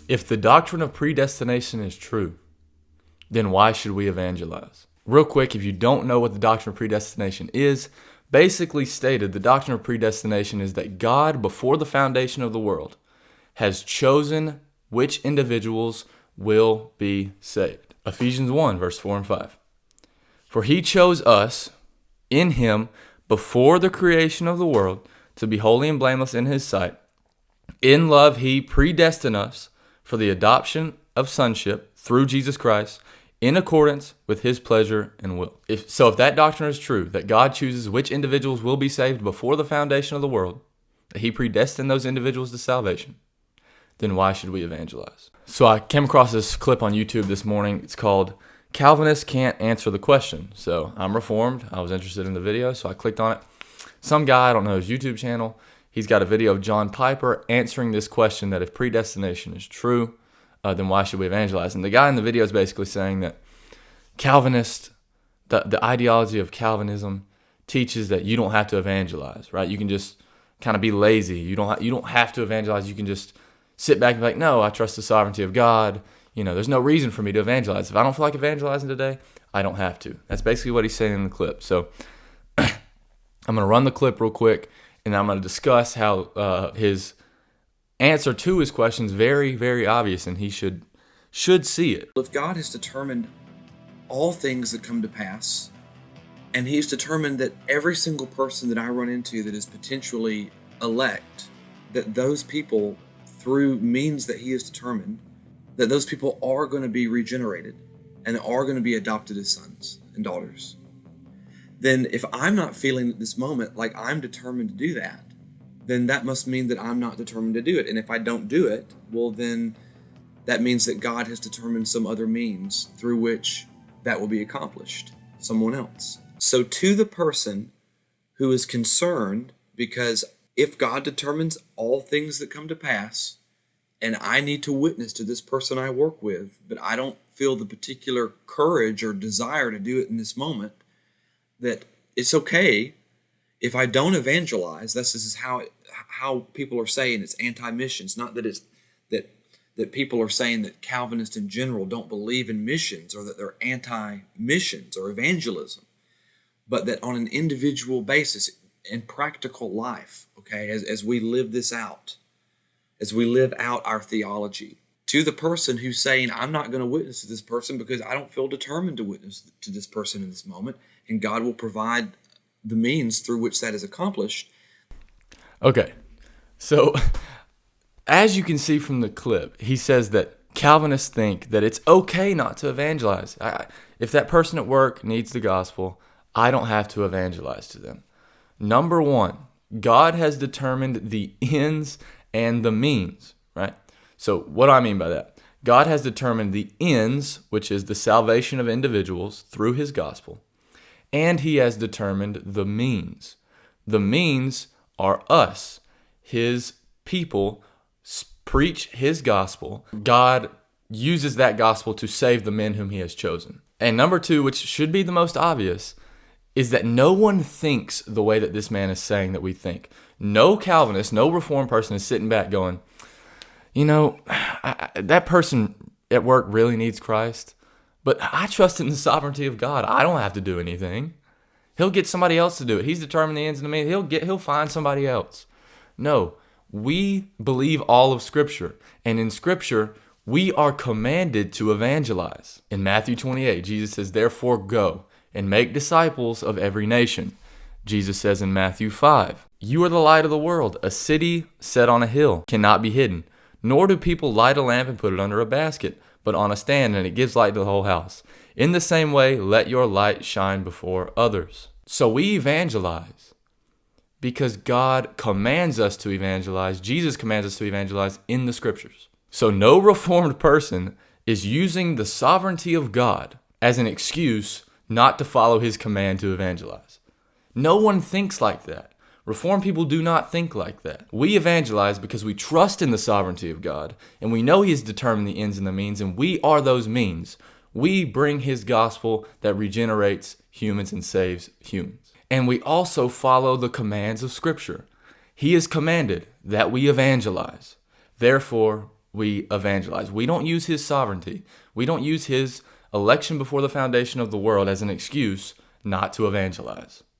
If the doctrine of predestination is true, then why should we evangelize? Real quick, if you don't know what the doctrine of predestination is, basically stated, the doctrine of predestination is that God, before the foundation of the world, has chosen which individuals will be saved. Ephesians 1, verse 4 and 5. For he chose us in him before the creation of the world to be holy and blameless in his sight. In love, he predestined us for the adoption of sonship through Jesus Christ in accordance with his pleasure and will. If that doctrine is true, that God chooses which individuals will be saved before the foundation of the world, that he predestined those individuals to salvation, then why should we evangelize? So I came across this clip on YouTube this morning. It's called Calvinists Can't Answer the Question. So I'm Reformed. I was interested in the video, so I clicked on it. Some guy, I don't know his YouTube channel, he's got a video of John Piper answering this question that if predestination is true, then why should we evangelize? And the guy in the video is basically saying that Calvinist, the ideology of Calvinism teaches that you don't have to evangelize, right? You can just kind of be lazy. You don't have to evangelize. You can just sit back and be like, no, I trust the sovereignty of God. There's no reason for me to evangelize. If I don't feel like evangelizing today, I don't have to. That's basically what he's saying in the clip. So I'm going to run the clip real quick, and I'm going to discuss how his answer to his question is very, very obvious, and he should see it. If God has determined all things that come to pass, and he's determined that every single person that I run into that is potentially elect, that those people, through means that he has determined, that those people are going to be regenerated and are going to be adopted as sons and daughters, then if I'm not feeling at this moment like I'm determined to do that, then that must mean that I'm not determined to do it. And if I don't do it, well, then that means that God has determined some other means through which that will be accomplished, someone else. So to the person who is concerned, because if God determines all things that come to pass, and I need to witness to this person I work with, but I don't feel the particular courage or desire to do it in this moment, that it's okay if I don't evangelize. This is how people are saying it's anti-missions. Not that it's that people are saying that Calvinists in general don't believe in missions or that they're anti-missions or evangelism, but that on an individual basis in practical life, okay, as we live this out, as we live out our theology, to the person who's saying, I'm not going to witness to this person because I don't feel determined to witness to this person in this moment, and God will provide the means through which that is accomplished. Okay, so as you can see from the clip, he says that Calvinists think that it's okay not to evangelize. If that person at work needs the gospel, I don't have to evangelize to them. Number one, God has determined the ends and the means, right? So what do I mean by that? God has determined the ends, which is the salvation of individuals through his gospel, and he has determined the means. The means are us, his people, preach his gospel. God uses that gospel to save the men whom he has chosen. And number two, which should be the most obvious, is that no one thinks the way that this man is saying that we think. No Calvinist, no Reformed person is sitting back going, that person at work really needs Christ, but I trust in the sovereignty of God. I don't have to do anything. He'll get somebody else to do it. He's determined the ends and the means. He'll find somebody else. No, we believe all of Scripture, and in Scripture, we are commanded to evangelize. In Matthew 28, Jesus says, therefore go and make disciples of every nation. Jesus says in Matthew 5, you are the light of the world. A city set on a hill cannot be hidden, nor do people light a lamp and put it under a basket, but on a stand, and it gives light to the whole house. In the same way, let your light shine before others. So we evangelize because God commands us to evangelize. Jesus commands us to evangelize in the Scriptures. So no Reformed person is using the sovereignty of God as an excuse not to follow his command to evangelize. No one thinks like that. Reformed people do not think like that. We evangelize because we trust in the sovereignty of God, and we know he has determined the ends and the means, and we are those means. We bring his gospel that regenerates humans and saves humans. And we also follow the commands of Scripture. He has commanded that we evangelize. Therefore, we evangelize. We don't use his sovereignty. We don't use his election before the foundation of the world as an excuse not to evangelize.